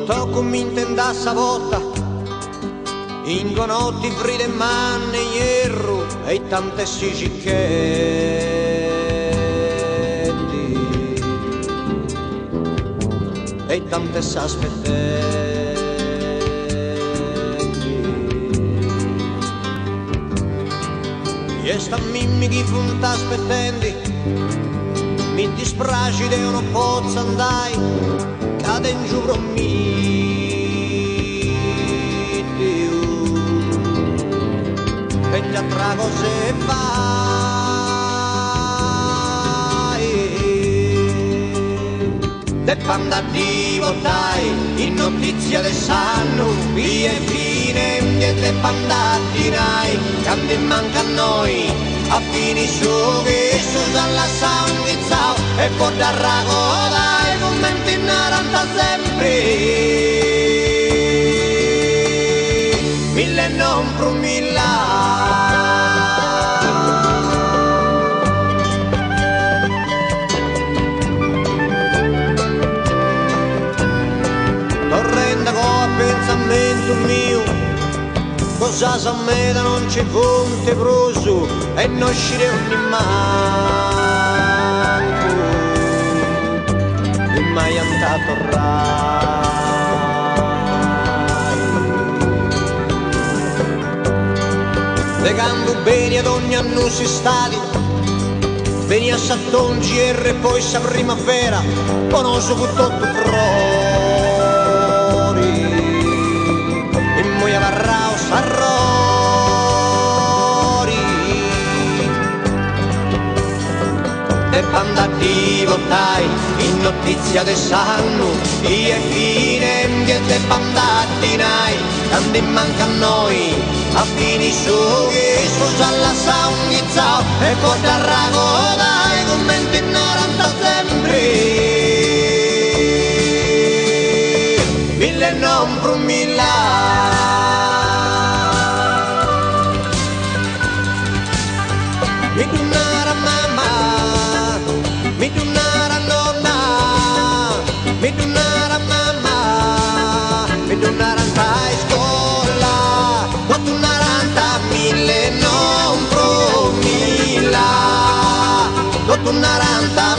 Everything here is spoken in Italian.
Tocco mi intenda savotta in due notti fride manne hierro e tante sicchetti e tante s'aspetti e sta mimmi chi funta aspettandi mi dispraci de non posso andare cade in giù pro e già tra cose fai de panda di votai in notizia de sanno via fine e de panda di nai quando manca a noi a fini su che su dalla sanguizzao e poi da ragoda e commenti in 40 sempre mille non pro milla torrenda con pensamento mio cosa sa me da non c'è fonte proso e non uscire ogni manco e mai andato legando bene ad ogni anno si stati veni a Sattongi e poi sa primavera conosco tutto fuori e moi avarrao sarrori e panda di votai in notizia de sanno e fine e de panda di nai quando manca a noi a fini su che scusa la sanguizzao e poi da ragoda e commenti in 40 sempre mille non pro milla mi donara mamma mi donara nonna mi donara mamma mi donara andai scuola quattro 40 mille non pro milla quattro 40